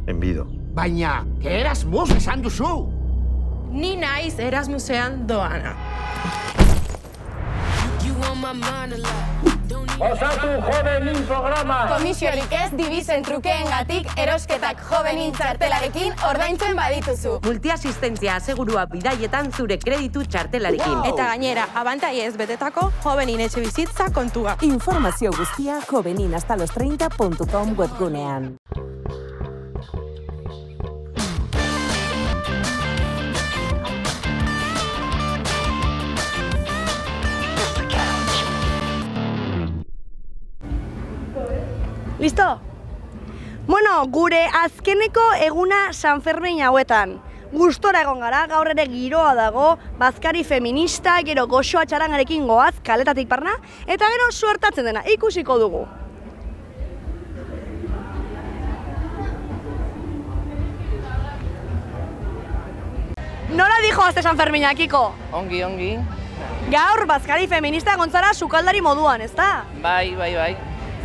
Enbido. Baina, Erasmus esan duzu. Ni naiz Erasmusean doana. Osatu Jovenin programa! Komisiorik ez dibizen trukeengatik erosketak Jovenin txartelarekin ordaintzen badituzu. Multiasistentzia asegurua bidaietan zure kreditu txartelarekin. Eta gainera, abantaiez betetako Jovenin etxebizitza kontua. Informazio guztia joveninhastalostreinta.com webgunean. Listo? Bueno, gure azkeneko eguna San Fermin hauetan. Gustora egon gara, gaur ere giroa dago, bazkari feminista, gero goxoa txarangarekin goaz, kaletatik parna, eta gero suertatzen dena, ikusiko dugu. Nola dijo azte San Fermina, Kiko? Ongi, ongi. Gaur, bazkari feminista gontzara sukaldari moduan, ezta? Bai.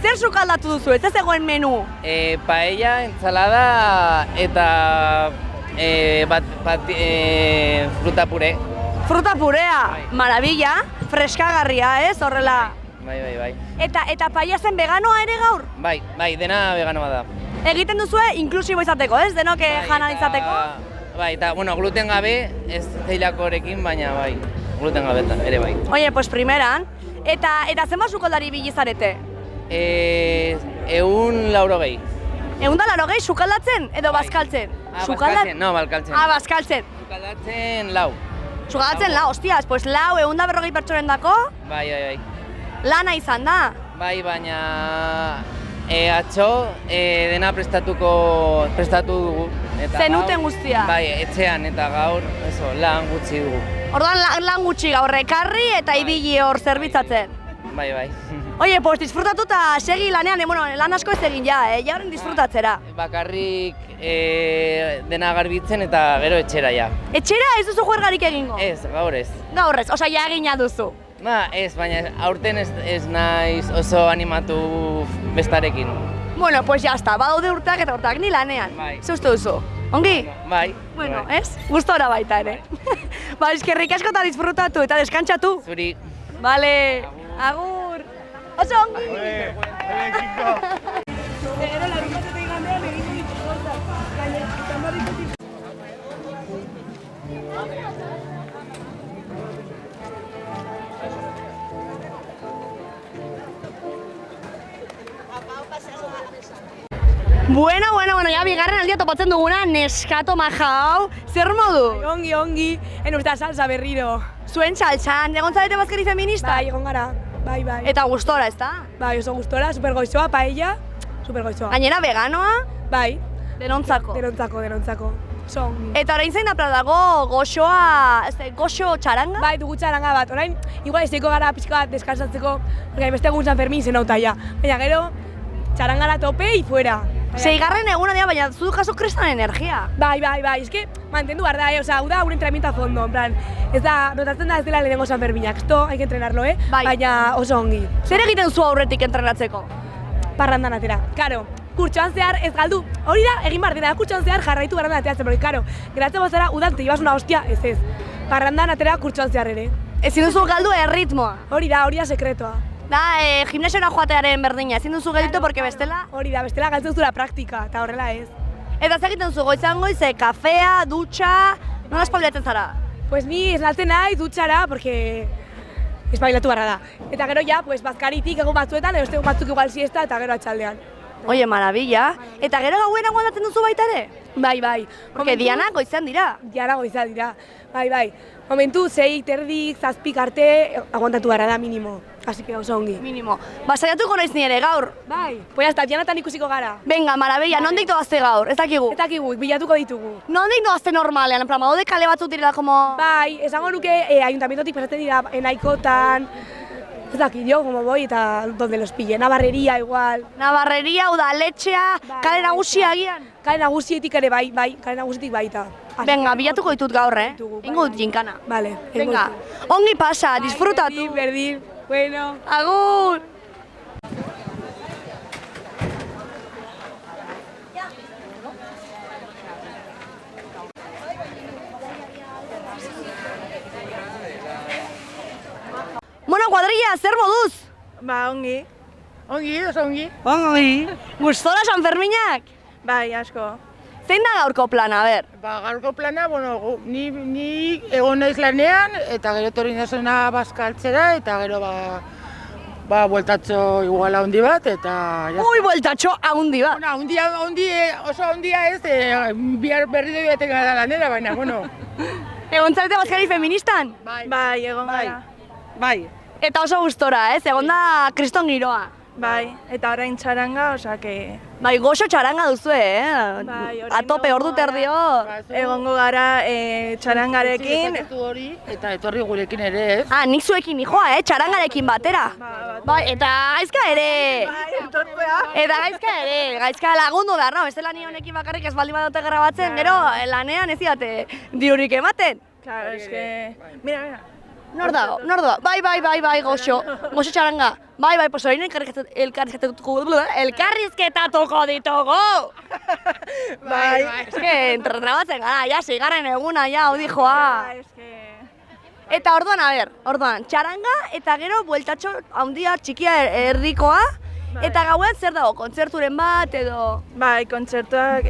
Zer sukaldatu duzu, ez zegoen menu? Paella, ensalada eta fruta pure. Fruta purea, Bai. Maravilla, freskagarria, ez, horrela. Bai. Eta paella zen veganoa ere gaur? Bai, dena veganoa da. Egiten duzue inklusibo izateko, ez? Denok jana izateko? Bai, eta, gluten gabe, ez zeilakorekin, baina bai, gluten gabe ere bai. Oie, pues primeran, eta zenbat sukaldari bilizarete? 180. 180 sukaldatzen edo bazkaltzen? Bazkaltzen, no, bazkaltzen. Bazkaltzen. Sukaldatzen lau. Sukaldatzen lau, hostias, pues lau 140 pertsonen dako, Bai. lana izan da. Bai, baina atzo dena prestatu dugu. Eta Zenuten gaur- guztia? Bai, etxean eta gaur, lan gutxi dugu. Orduan lan gutxi gaur ekarri eta ibili hor zerbitzatzen. Bai. Oie, pues disfrutatu eta segi lanean, lan asko ez egin ja, jaren disfrutatzera. Bakarrik dena garbitzen eta gero etxera ja. Etxera ez duzu juergarik egingo? Ez, gaur ez. Gaur ez, osea, ja egina duzu. Ez, baina aurten ez naiz oso animatu bestarekin. Bueno, pues ya está, badaude urteak eta urteak ni lanean. Bai. Ze uste duzu? Ongi? Bai. Bueno, ez? Gustora baita ere. Ba, eskerrik asko eta disfrutatu eta deskantzatu. Zuri. Vale, agur. Oso ongi! Gero, larunbatetik igandean egingo ditu gauzak. Gainera, izan baditutik. Bueno, ja bigarren aldia topatzen duguna neskato maja hau. Zer modu? Ongi, usta salsa berriro. Zuen saltsan, egon zarete bazkari feminista? Bai, egon gara, bai. Eta gustora, ezta? Bai, oso gustora, supergoizoa, paella, supergoizoa. Gainera veganoa? Bai. Denontzako? Denontzako. Oso ongi. Eta orain zein da dago goxoa, goxo txaranga? Bai, dugu txaranga bat, orain, igual ez gara pixka bat deskansatzeko, porque beste egun San Fermin zen auta ja. Baina gero, txarangara tope y fuera. Seigarren eguna dira, baina zu jaso kristan energia. Bai, eske mantendu behar da, osea, hau da un entrenamiento a fondo, en plan, ez da, notatzen da ez dela lehenengo San Ferminak, esto hay que entrenarlo, Bai. Baina oso ongi. Zer egiten zu aurretik entrenatzeko? Parrandan atera, karo, kurtsoan zehar ez galdu, hori da, egin behar dira, kurtsoan zehar jarraitu parrandan ateratzen, porque, karo, geratzen bozara, udan, te ibas una hostia, ez, parrandan atera kurtsoan zehar ere. Ezin duzu galdu erritmoa. Hori da sekretoa. Da, gimnasiora joatearen berdina, ezin duzu gelditu, porque bestela... Hori da, bestela galtzen zura praktika, eta horrela ez. Eta zer egiten zu, goizan goize, kafea, dutxa, nola espabilatzen zara? Pues ni esnatzen nahi dutxara, porque espabilatu barra da. Eta gero ja, pues bazkaritik egun batzuetan, edo egun batzuk igual siesta, eta gero atxaldean. Oie, maravilla. Eta gero gauen aguantatzen duzu baita ere? Bai. Porque diana goizan dira. Diana goizan dira, bai. Momentu, 6, terdik, 7 arte, aguantatu barra da, minimo. Así que oso ongi. Minimo. Basaiatuko naiz ni ere gaur. Bai. Pues hasta Dianatan ikusiko gara. Venga, maravilla, nondik doazte gaur? Ez dakigu. Ez dakigu, bilatuko ditugu. Nondik doazte normalean? En plan, badaude kale batzuk direla como... Bai, esango nuke ayuntamientotik pasatzen dira enaikotan, ez dakit yo, como voy, eta donde los pille, Navarreria igual. Navarreria, udaletxea, kale nagusia agian? Kale nagusietik ere bai, kale nagusietik baita. Venga, bilatuko ditut gaur, Ingo dut jinkana. Vale. Venga, ongi pasa, disfrutatu. Berdin. Bueno. Agur! kuadrilla, zer moduz? Ba, ongi. Ongi, oso ongi. Gustora San Ferminak? Bai, asko. Zein da gaurko plana, ber? Ba, gaurko plana, ni egon naiz lanean, eta gero etorri nazena bazkaltzera, eta gero bueltatxo iguala handi bat, eta... Ui, bueltatxo haundi bat. Oso handia ez, bihar berri dugu beten gara lanera, baina, bueno. Egon zarete bazkari feministan? Bai, egon gara. Bai. Eta oso gustora, ez? Egon da kriston giroa. Bai, eta orain txaranga, osake... Bai, goxo txaranga duzu, Bai, orain Atope ordu terdi hor. Egongo gara txarangarekin. Eta etorri gurekin ere, ez? Ah, nik zuekin nijoa, txarangarekin batera. Bai, eta gaizka ere. Eta gaizka ere, gaizka lagundu behar, no? Beste lani honekin bakarrik ez baldin badote grabatzen, gero lanean ez diate dirurik ematen. Claro, eske... Mira. Nor dago? Bai, goxo txaranga. Bai, pues orain elkarrizketatuko ditugu. Bai. Eske, entrenabatzen gara, ja, zigarren eguna, ja, hau dijoa. Eta orduan, txaranga eta gero bueltatxo handia txikia erdikoa. Eta gauean zer dago, kontzerturen bat edo... Bai, kontzertuak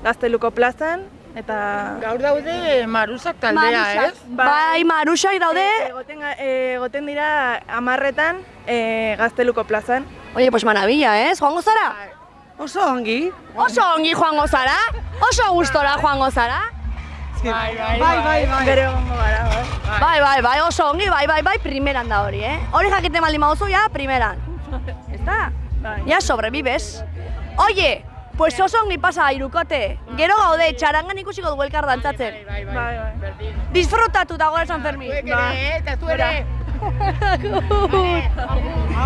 Gazteluko plazan. Eta... Gaur daude Marusak taldea, ez? Bai, Marusak daude. Egoten dira 10:00 Gazteluko plazan. Oye, pues maravilla, ez? Joango zara? Oso ongi. Oso ongi joango zara? Oso gustora joango zara? Bai. Gero egongo gara, Bai, oso ongi, bai, primeran da hori, Hori jakite maldin baduzu, ja, primeran. Ezta? Ja, sobrevibes. Oye, pues oso ongi pasa irukote. Gero gaude, txarangan ikusiko dugu elkar dantzatzen. Bai. Disfrutatu da gore San Fermin. Eta zu ere.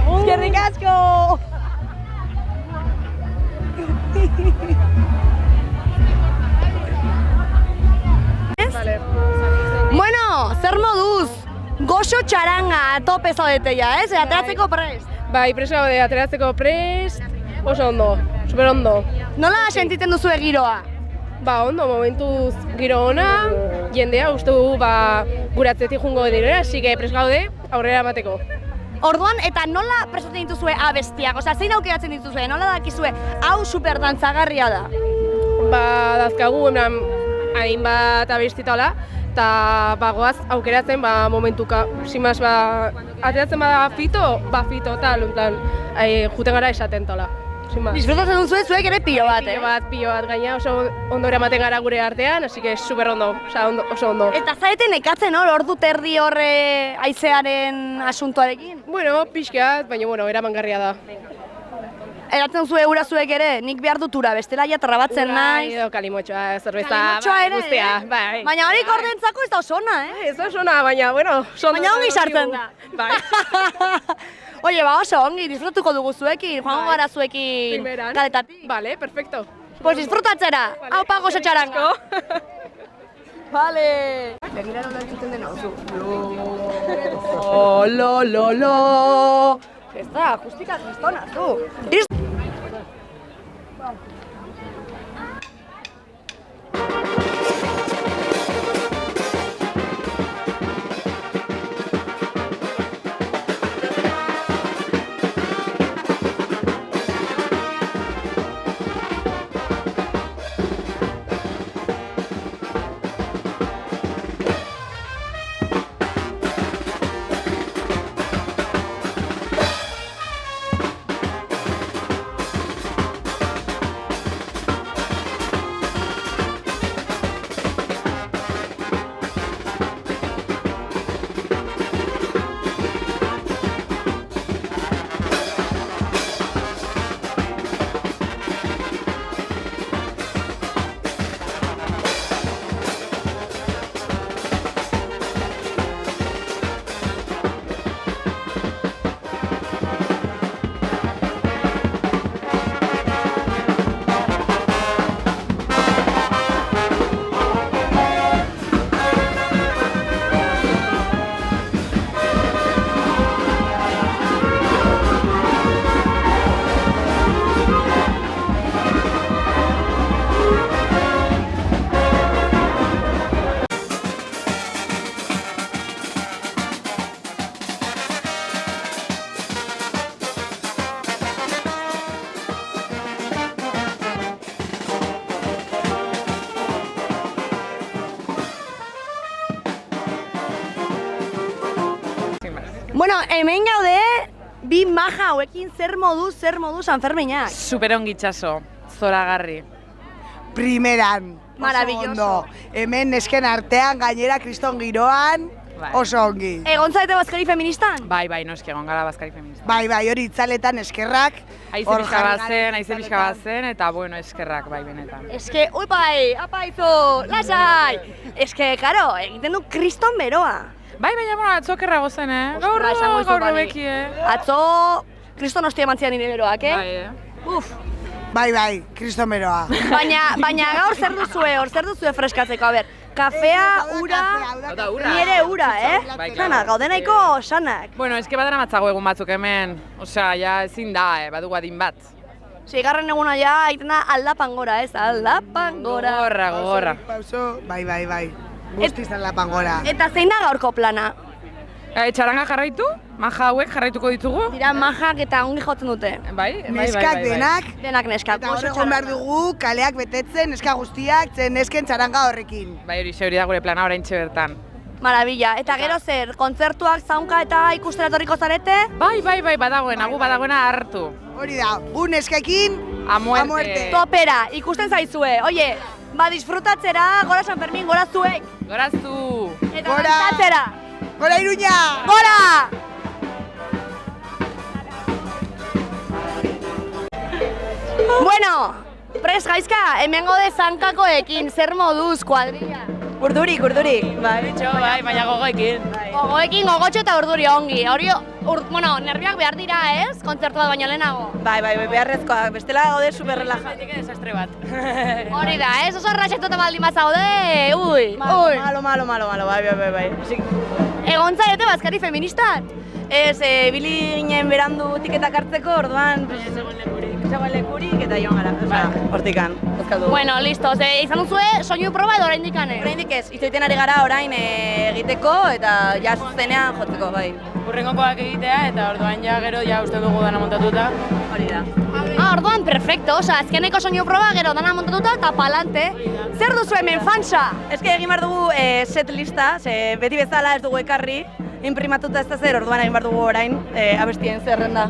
Eskerrik asko! Bueno, zer moduz? Goxo txaranga atope zaudete ja, ez? Ateratzeko prest. Bai, prest gaude, ateratzeko prest. Oso ondo, super ondo. Nola sentiten duzu giroa? Ba, ondo, momentuz giro ona, jendea uste du gure atzetik jungo direla, así que prest gaude aurrera emateko. Orduan, eta nola prestatzen dituzue abestiak? Osea, zein aukeratzen dituzue? Nola dakizue hau super dantzagarria da? Ba, dazkagu, hainbat abestitala, eta goaz aukeratzen momentuka, simaz, ateratzen bada fito, eta luntan juten gara esaten tola. Disfrutatzen duzue zuek ere pilo bat, Pilo bat, gaina oso ondo eramaten gara gure artean, así que super ondo, oso ondo. Eta zaeten ekatzen ordu terdi horre haizearen asuntoarekin? Bueno, pixkat, baina eramangarria da. Eratzen zuen eura zuek ere, nik behar dut ura, bestela ja trabatzen naiz. Edo kalimotxoa, zerbeza, Kalimotxoa ere, guztia, bai. Baina hori ordentzako ez da osona, Ez da osona, baina, Baina ongi sartzen da. Bai. Oye, oso ongi, disfrutuko dugu zuekin, joango gara zuekin kaletatik. Vale, perfecto. Pues disfrutatzera, hau pago oso txaranga. Vale. Begira nola entzuten dena oso. Lo. Ez da, justika kristona, zu. Bueno, hemen gaude, bi maja hauekin zer modu Sanferminak. Superongi itxaso, zoragarri. Primeran. Maravilloso. Oso ondo. Hemen nesken artean, gainera kriston giroan, oso ongi. Egon zaite bazkari feministan? Bai, noski egon gara bazkari feministan. Bai, hori itzaletan eskerrak. Aize pixka bazen, eta bueno, eskerrak bai benetan. Eske, ui bai, apaizu, lasai! Eske, karo, egiten du kriston beroa. Bai, baina, bueno, atzo kerra gozen, gaur beki, Atzo, kriston hostia emantzian nire beroak, Uf. Bai, kriston beroa. Baina gaur zer duzue freskatzeko, a ber, kafea, ura, nire ura, Sana, gaude nahiko sanak. Bueno, eske badara matzago egun batzuk hemen, osea, ja ezin da, badugu adin bat. Seigarren eguna ja, aitena aldapan gora, aldapan gora. Gogorra. Bai. Guztiz aldapan gora. Eta zein da gaurko plana? Txaranga jarraitu, maja hauek jarraituko ditugu. Dira majak eta ongi jotzen dute. Bai. Neskak denak. Denak neskak. Eta hor egon behar dugu, kaleak betetzen, neska guztiak, nesken txaranga horrekin. Bai, hori da gure plana oraintxe bertan. Marabila. Eta gero zer, kontzertuak, zaunka eta ikustera etorriko zarete? Bai, badagoena hartu. Hori da, gu neskekin, a muerte. Topera, ikusten zaizue. Oie, disfrutatzera, gora San Fermin, gora zuek. Gora zu. Eta dantzatzera. Gora Iruña! Gora! Bueno, pres gaizka, hemen gaude zankakoekin, zer moduz, kuadrilla? Urdurik. Bai, baina gogoekin. Gogoekin, gogotxo eta urduri ongi. Bueno, nervioak behar dira, ez? Kontzertu bat baino lehenago. Bai, beharrezkoak, bestela gaude superrelaja. Desastre bat. Hori da, ez? Oso arraxetuta baldin bat zaude, ui. Malo, bai. Egon zaite bazkari feministan? Ez, bili ginen berandu tiketak hartzeko, orduan, zegoen lekurik eta joan gara, hortikan, bozkaldu. Bueno, listo, izan duzue, soinu proba edo oraindik ane? Oraindik ez, itzoiten ari gara orain egiteko eta ja zuzenean jotzeko, bai. Urrengokoak egitea eta orduan ja gero ja uste dugu dana montatuta. Hori da. Orduan, perfecto, azkeneko soinu proba gero dana montatuta eta palante. Zer duzu hemen fansa? Eske egin behar dugu set lista, beti bezala ez dugu ekarri, imprimatuta ez da zer, orduan egin behar dugu orain abestien zerrenda.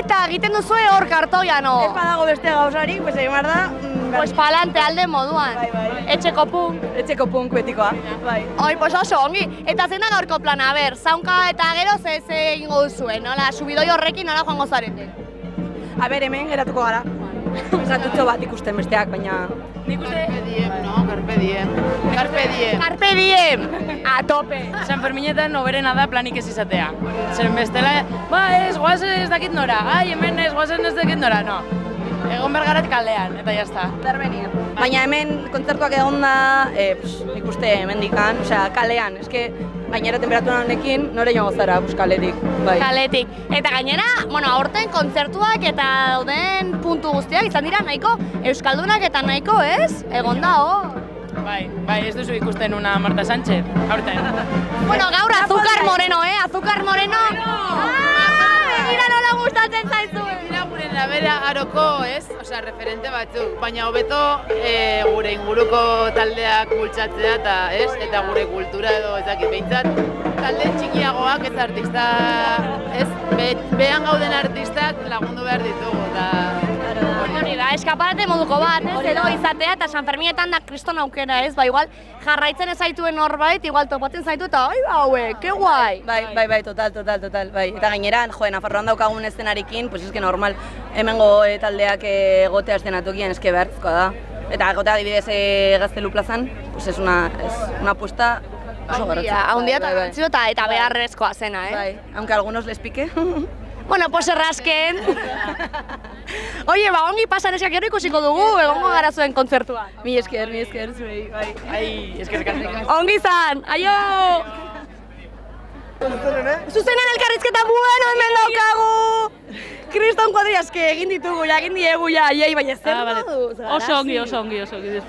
Eta egiten duzue hor kartoian, no? Ez badago beste gauzarik, pues egin behar da... Pues palante alde moduan. Bai. Etxeko punk. Etxeko punk betikoa, bai. Pues oso ongi. Eta zein da gaurko plana, zaunka eta gero ze egingo duzuen, nola? Subidoi horrekin nola joango zarete? Hemen geratuko gara. Zatutxo bat ikusten besteak, baina... Carpe diem! A tope! San Ferminetan noberena da planik ez izatea. Zeren bestela, ez, guazen ez dakit nora, hemen ez, guazen ez dakit nora, no. Egon bergarat kalean, eta jazta. Berbenian. Baina hemen kontzertuak egon da, ikuste hemendikan, osea, kalean, eske gainera temperatura honekin nore joango zara, kaletik, bai. Kaletik. Eta gainera, aurten kontzertuak eta dauden puntu guztiak izan dira nahiko euskaldunak eta nahiko, ez? Egon da, Bai, ez duzu ikusten una Marta Sánchez, aurten. Bueno, gaur azúcar moreno, azúcar moreno! Begira nola gustatzen zaizuen! Gure bera aroko, ez? Osea, referente batzuk, baina hobeto gure inguruko taldeak bultzatzea eta, ez? Eta gure kultura edo ezakit behintzat, talde txikiagoak ez artista, ez? Behan gauden artistak lagundu behar ditugu, eta... Hori da, eskaparate moduko bat, ez? Edo izatea eta San Ferminetan da kriston aukera, ez? Igual jarraitzen ez zaituen norbait, igual topatzen zaitu eta hauek, ke guai! Bai, total, bai. Eta gainera, Nafarroan daukagun eszenarekin, pues eske normal, hemengo taldeak egotea eszenatokian eske behartzkoa da. Eta egotea adibidez Gaztelu plazan, pues es una apuesta oso garrantzitsua. Haundia eta garrantzitsua eta beharrezkoa zena, Bai, aunque a algunos les pique. Bueno, pues errazken. Oie, ongi pasan eskak gero ikusiko dugu, egongo gara zuen kontzertua. Mi esker, zuei, bai. Eskerrik asko. Ongi zan, aio! Zuzenen elkarrizketa bueno, hemen daukagu! Kriston kuadriaske egin ditugu, egin diegu, baina zer moduz? Oso ongi.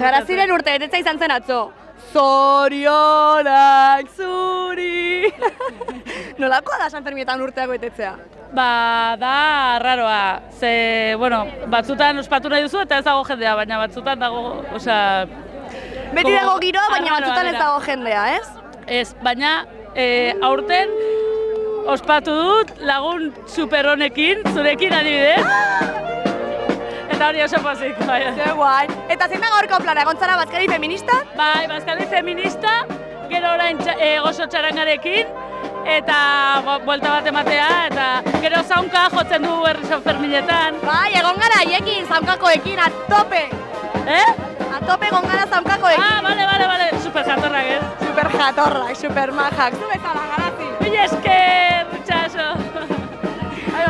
Garaziren urte, betetza izan zen atzo. Zorionak zuri! Nolakoa da San Fermietan urteak betetzea? Da raroa, batzutan ospatu nahi duzu eta ez dago jendea, baina batzutan dago, Beti dago giroa, baina batzutan ez dago jendea, ez? Ez, baina aurten ospatu dut lagun super honekin, zurekin adibidez. Eta hori oso pozik, bai. Ze guai. Eta zein da gaurko plana, egon zara bazkari feminista? Bai, bazkari feminista, gero orain gozo txarangarekin, eta buelta bat ematea, eta gero zaunka jotzen du herri Sanferminetan. Bai, egon gara haiekin, zaunkakoekin, a tope! A tope egon gara zaunkakoekin. Ah, bale, super jatorrak, ez? Super jatorrak, super majak. Zu bezala, Garazi. Mila esker, itxaso.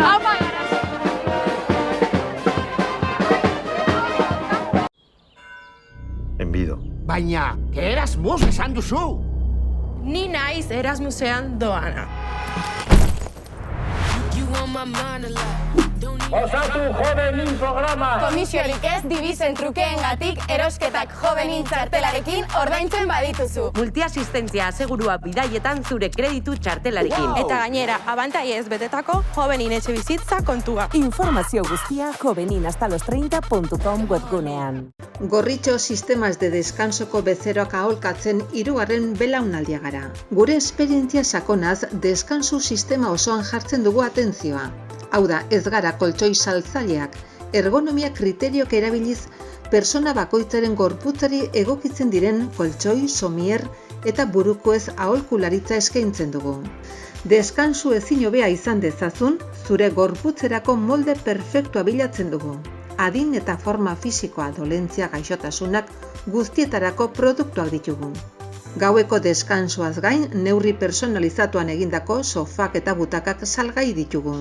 Haupa, Garazi. Enbido. Baina, Erasmus esan duzu! Ni naiz Erasmusean doana. Osatu jovenin programa! Komisiorik ez dibizen trukeengatik erosketak jovenin txartelarekin ordaintzen badituzu. Multiasistentzia asegurua bidaietan zure kreditu txartelarekin. Eta gainera, abantaiez betetako jovenin etxe bizitza kontua. Informazio guztia joveninhastalos30.com webgunean. Gorritxo sistemas de descansoko bezeroak aholkatzen 3. belaunaldia gara. Gure esperientzia sakonaz, deskansu sistema osoan jartzen dugu atentzioa. Hau da, ez gara koltsoi saltzaileak, ergonomia kriteriok erabiliz persona bakoitzaren gorputzari egokitzen diren koltsoi, somier eta burukoez aholkularitza eskaintzen dugu. Deskansu ezin hobea izan dezazun, zure gorputzerako molde perfektua bilatzen dugu. Adin eta forma fisikoa, dolentzia, gaixotasunak guztietarako produktuak ditugu. Gaueko deskansuaz gain, neurri personalizatuan egindako sofak eta butakak salgai ditugu.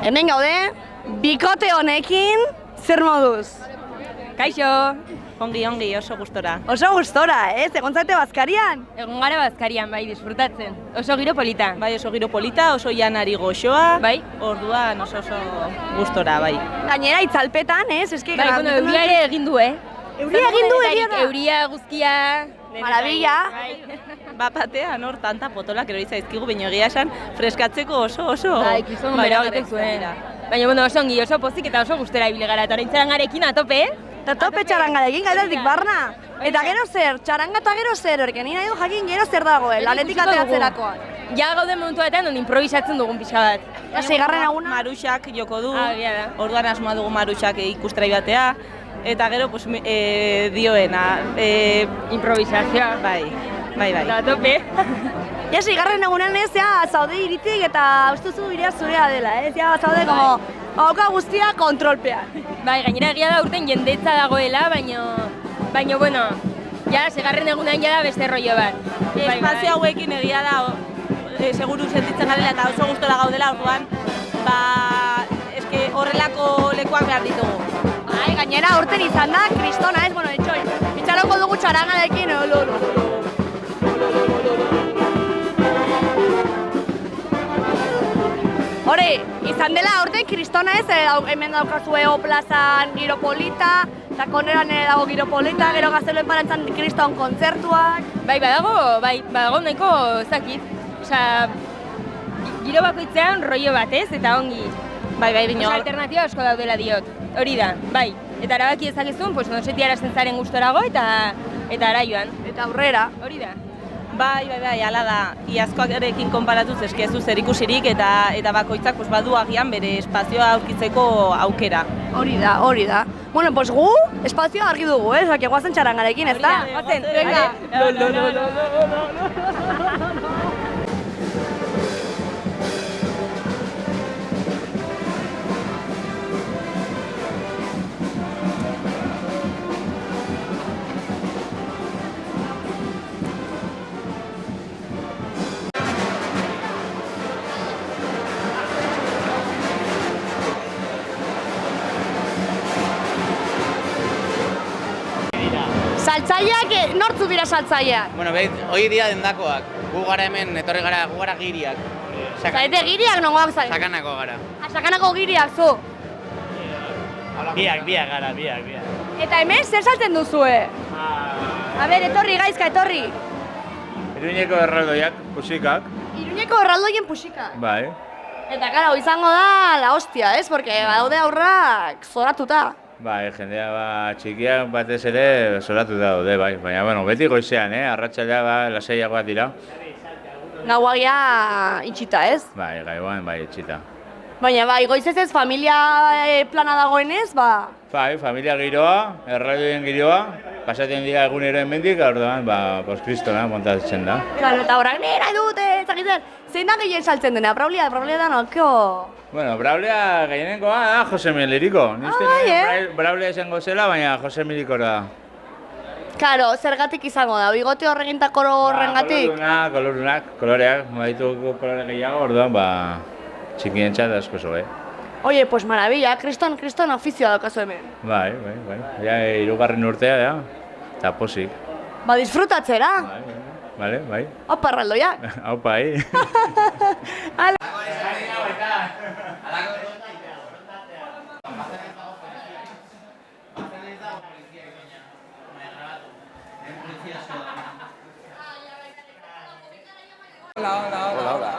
Hemen gaude, bikote honekin, zer moduz? Kaixo, ongi, oso gustora. Oso gustora, ez? Egon zaite bazkarian? Egon gara bazkarian, bai, disfrutatzen. Oso giro polita. Bai, oso giro polita, oso janari goxoa. Bai. Orduan oso gustora, bai. Gainera, itzalpetan, ez? Eske, bai, bueno, euria ere egin du, Euria egin du, egia da? Euria guztia... Maravilla. Batean hor, tanta potolak erori zaizkigu, baina egia esan, freskatzeko oso. Bai, kizun bera egiten zuen. Baina, bueno, oso ongi, oso pozik eta oso gustera ibile gara. Eta orain txarangarekin atope, Eta tope txarangarekin, gaidatik barna. Eta gero zer, txaranga eta gero zer, horke nina edo jakin gero zer dagoen, lanetik ateratzerakoan. Ja gaude momentu batean, non improvisatzen dugun pixka bat. Ja, seigarren eguna? Maruxak joko du, da. orduan asmoa dugu Maruxak ikustrai batea. Eta gero, pues, dioena. Improvisazioa. Bai. Eta tope. Ja, seigarren egunean ez, zaude iritik eta ustuzu irea zurea dela, ez? Ja, zaude como, hauka guztia kontrolpean. Bai, gainera egia da urten jendetza dagoela, baina, bueno, ja, seigarren egunean ja da beste rollo bat. Espazio hauekin egia da, seguru sentitzen garela eta oso gustora gaudela, orduan, eske horrelako lekuak behar ditugu. Bai, gainera urten izan da, kristona ez, bueno, etxoi, itxaroko dugu txarangarekin, Hore, izan dela urten kristona ez, hemen daukazue plazan giro polita, eta koneran ere dago giro polita, gero Gazteluaren parantzan kriston kontzertuak. Bai, badago nahiko ezakit. Osea, giro bakoitzean rollo bat ez, eta ongi. Bai, bino. Osa, alternatiba asko daudela diot, hori da, bai. Eta erabaki ezakezun, pues, noseti arazten zaren gustorago eta ara joan. Eta aurrera. Hori da. Bai, ala da. Iazkoarekin konparatuz eske ez du zerikusirik eta bakoitzak pues badu agian bere espazioa aurkitzeko aukera. Hori da. Bueno, pues gu espazioa argi dugu, Osea, guazen txarangarekin, ez da? Guazen, venga. Saltzaileak, nortzu dira saltzaileak? Bueno, hoi dira dendakoak. Gu gara hemen, etorri gara, gu gara giriak. Zaite giriak nongoak zaite? Sakanako gara. Sakanako giriak, zu? Biak gara. Eta hemen, zer saltzen duzue? A ber, etorri, gaizka, etorri. Iruñeko erraldoiak, pusikak. Iruñeko erraldoien pusikak? Bai. Eta, karo, izango da la hostia, Porque badaude aurrak zoratuta. Bai, jendea txikiak batez ere zoratu daude, bai. Baina, bueno, beti goizean, arratsalea lasaiagoak dira. Gauagia itxita, ez? Bai, gaiuan, bai, itxita. Baina, bai, goizez ez familia plana dagoenez, Bai, familia giroa, erradioen giroa, pasatzen dira egunero hemendik, orduan, kristona montatzen da. Claro, eta horrak nera dute, ezakitzen, zein da gehien saltzen dena, Braulia da nokio? Bueno, Braulia gehienenkoa da Jose Miliriko. Ni uste Braulia izango zela, baina Jose Milikora da. Karo, zergatik izango da, bigote horregintako horrengatik? Koloreak, badituko kolore gehiago, orduan, txikientzat asko zo, Oye, pues maravilla, kriston ofizioa daukazu hemen. Bai. Ja, 3. urtea da, eta posik. Disfrutatzera. Bai. Opa, erraldoiak. Opa, Hala. Hola.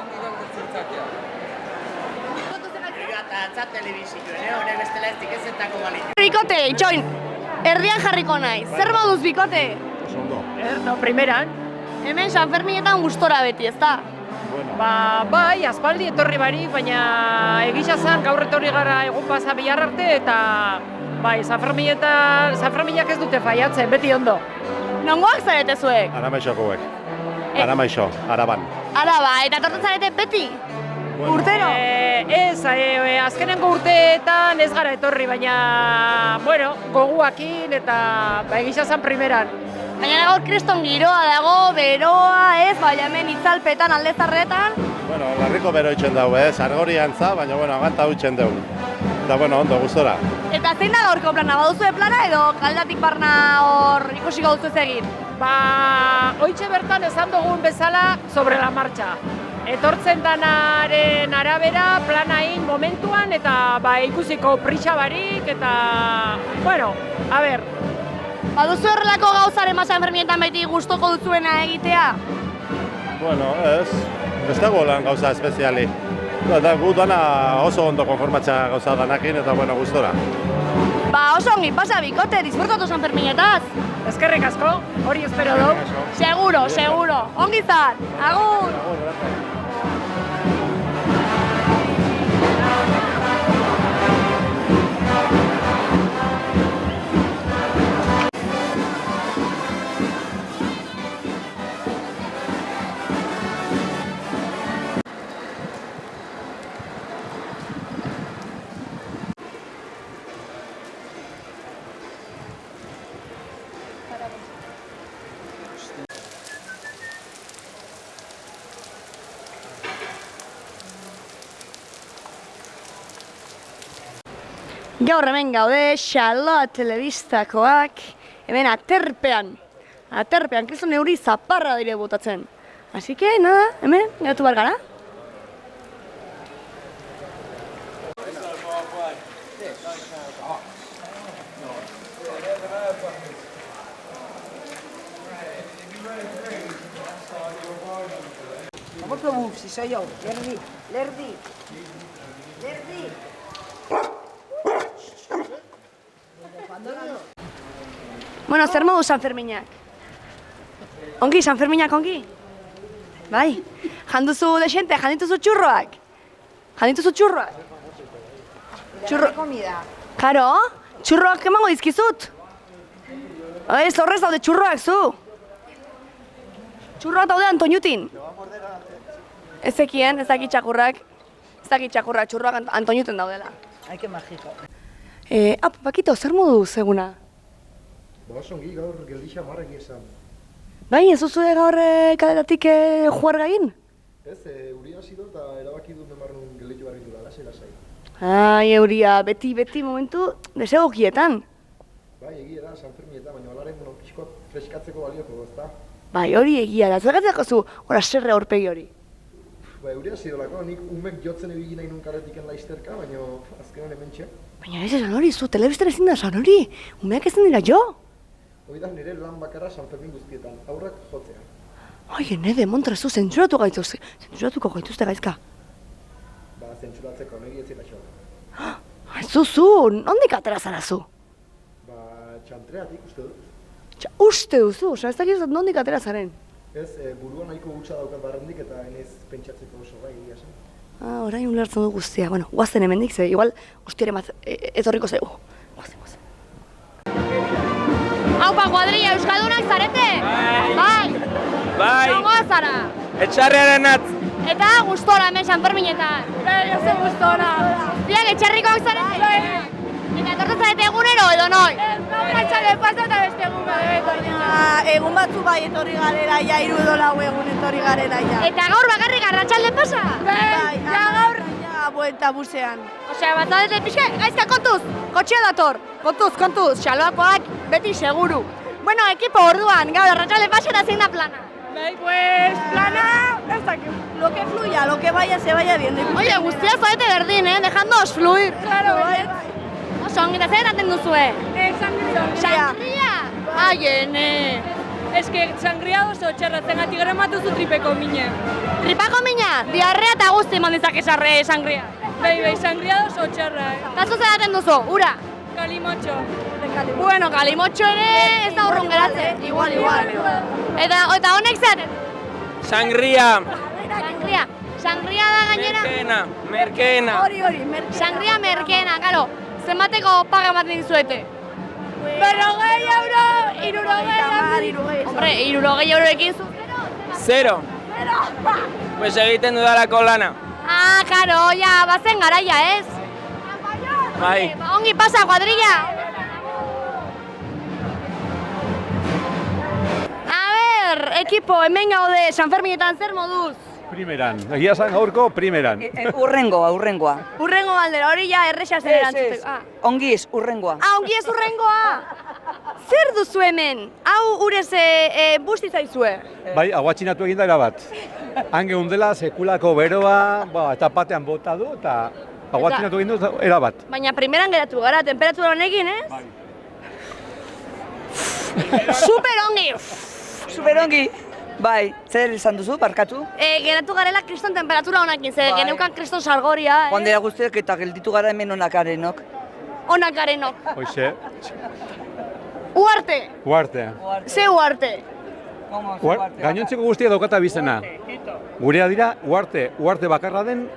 Bikote, itxoin, erdian jarriko naiz. Zer moduz bikote? No, primeran. Hemen San Ferminetan gustora beti, ezta? Bai, aspaldi etorri barik, baina egisa zen gaur etorri gara egun pasa bihar arte eta bai, San Ferminak ez dute faiatzen, beti ondo. Nongoak zarete zuek? Aramaixokoek. Aramaixo, Araban. Araba, eta tortzen zarete beti? Urtero? Ez, azkenengo urteetan ez gara etorri, baina, goguakin eta egisa zen primeran. Baina gaur kriston giroa dago, beroa, ez, baina hemen itzalpetan, aldezarretan. Larriko bero itxen dago, Sargori antza, baina, aganta itxen dugu. Eta, ondo, gustora. Eta zein da gaurko plana? Baduzue plana edo kaldatik barna hor ikusiko duzu ez egin? Hoitxe bertan esan dugun bezala sobre la marcha. Etortzen danaren arabera planain momentuan eta ikusiko prisa barik eta, a ber. Baduzu horrelako gauzaren San Fermietan beti gustoko duzuena egitea? Ez dago lan gauza espeziali. Gu dana oso ondo konformatza gauza danakin eta, gustora. Oso ongi pasa bikote, disfrutatu San Ferminetaz. Eskerrik asko, hori espero du. Seguro. Ongi zan, agur! Gaur hemen gaude, Charlotte telebistakoak, hemen aterpean, kriston neuri zaparra dire botatzen. Así que, nada, hemen, geratu behar gara. Vamos a ver si soy yo, Lerdi. Bueno, zer modu San Ferminak? Ongi, San Ferminak ongi? Bai, janduzu desente, jandituzu txurroak. Jandituzu txurroak. Txurro... Karo, txurroak emango dizkizut. Ez, horrez daude txurroak zu. Txurroak daude Antoñutin. Ez ekien, ez dakit txakurrak. Ez dakit txakurrak, txurroak Antoñuten daudela. Ai, que magiko. Pakito, zer moduz eguna? Ba, osongi, gaur geldixa marrak esan. Bai, ez duzu gaur kaletatik juar gain? Ez, euria hasi dut eta erabaki dut nemarrun gelditu barri dula, lasai. Ai, euria, beti momentu desegokietan. Bai, egia da, San Fermietan, baina alaren pixkoa freskatzeko balioko, ezta? Bai, hori egia da, zergatzeko zu, ora serre aurpegi hori. Ba, euria hasi dolako, nik umek jotzen ebili nahi nun kaletiken laizterka, baina azkenan hementxe. Baina ez esan hori, zu, telebizten ezin da esan hori, umeak ezin dira jo. Hoi da nire lan bakarra San Fermin guztietan, aurrak jotzea. Ai, nede, montrezu, zentzuratuko gaituzte gaizka. Ba, zentzuratzeko, niri ez zela xo. Ez zu, nondik atera zara zu? Ba, txantreatik, uste dut. Uste duzu, oza, ez dakit nondik atera zaren. Ez, burua nahiko gutxa daukat barrendik eta enez pentsatzeko oso gai, egia zen. Orain ulertzen du guztia, bueno, guazen hemendik, ze igual guztiare etorriko zaigu. Haupa, kuadrilla, Euskaldunak zarete? Bai! Zongoa zara? Etxarriaren atz! Eta gustora hemen San Ferminetan? Bai, oso gustora! Biak etxarrikoak zarete? Bai! Eta etortzen zarete egunero edo noi? Txale pasa eta beste egun bade, baina egun batzu bai etorri garela, ja, 3 edo 4 egun etorri garela, ja. Eta gaur bakarrik arratsalde pasa? Bai, ja gaur, ja, buelta busean. Osea, batzadete pixka, gaizka kontuz, kotxea dator, kontuz, xaloakoak beti seguru. Bueno, ekipo orduan, gaur arratsalde pasa eta zein da plana? Bai, pues, plana, ez dakit. Lo que fluya, lo que vaya, se vaya bien. Oye, guztia zaudete berdin, dejándoos fluir. Claro, bai. Oso, ongita zer eraten duzue? Sangria. Ai, ene. Ez que sangria oso txarra, zengatik gara matuzu tripeko mine. Tripako mina? Diarrea eta guzti mandizak esarre sangria. Bai, sangria oso txarra, Eta zu zer eraten duzu, ura? Kalimotxo. Bueno, kalimotxo ere ez da urrun geratzen. Igual. Eta honek zer? Sangria. Sangria da gainera? Merkena. Hori, sangria merkena, karo. Zenbateko paga ematen dizuete? 40 euro, 60 Hombre, 60 euroekin zu? 0. Pues egiten dudalako lana. Karo, ja, bazen garaia, ez? Bai. Ongi pasa, kuadrilla! A ber, ekipo, hemen gaude San Ferminetan zer moduz? Primeran, egia zan gaurko primeran. Urrengoa. Urrengo galdera, hori ja erresa zer erantzuteko. Ongiz, urrengoa. Ongiz urrengoa! Zer duzu hemen? Hau urez busti zaizue? Bai, aguatxinatu egin da erabat. Han geundela sekulako beroa, eta batean bota du, eta aguatxinatu egin du erabat. Baina primeran geratu gara, temperatura honekin, ez? Bai. Super ongi! Bai, zer izan duzu, barkatu? Geratu garela kriston temperatura honekin, ze geneukan kriston sargoria, Joan dira guztiak eta gelditu gara hemen onakarenok. Onakarenok. Hoize. Uarte. Ze uarte? Gainontzeko guztia daukata bizena. Gurea dira, uarte bakarra den,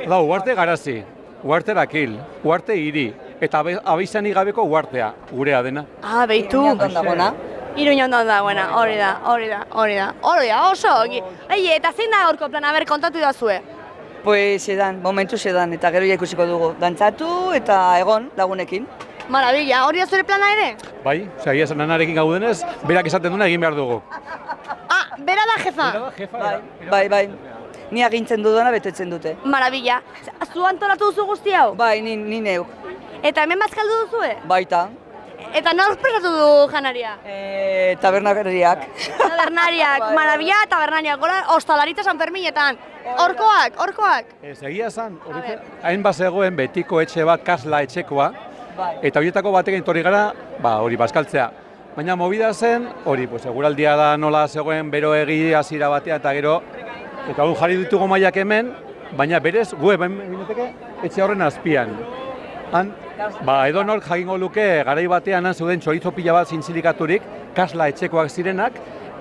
uarte garazi, uarte rakil, uarte hiri, eta abizanik gabeko uartea, gurea dena. Beitu. Iruña ondo dagoena, hori da, oso ongi. Eta zein da gaurko plana, kontatu idazue? Pues momentu sedan, eta gero ja ikusiko dugu. Dantzatu eta egon lagunekin. Marabila, hori da zure plana ere? Bai, egia esan nanarekin gaudenez, berak esaten duna egin behar dugu. Bera da jefa? Bai. Ni agintzen dudana betetzen dute. Marabila. Zu antolatu duzu guzti hau? Bai, ni neuk. Eta hemen bazkaldu duzue? Baita. Eta nork prestatu du janaria? Tabernariak. Marabila tabernariak, gora ostalaritza San Ferminetan. Horkoak. Ez, egia esan, hain bazegoen betiko etxe bat, kasla etxekoa, eta horietako batekin torri gara, hori bazkaltzea. Baina movida zen, hori, eguraldia da nola zegoen beroegi hasiera batean, eta gero, eta hori jarri ditugu mailak hemen, baina berez, gu hemen etxe horren azpian. Edo nork jakingo luke garai batean zeuden txorizo pila bat zintzilikaturik, kasla etxekoak zirenak,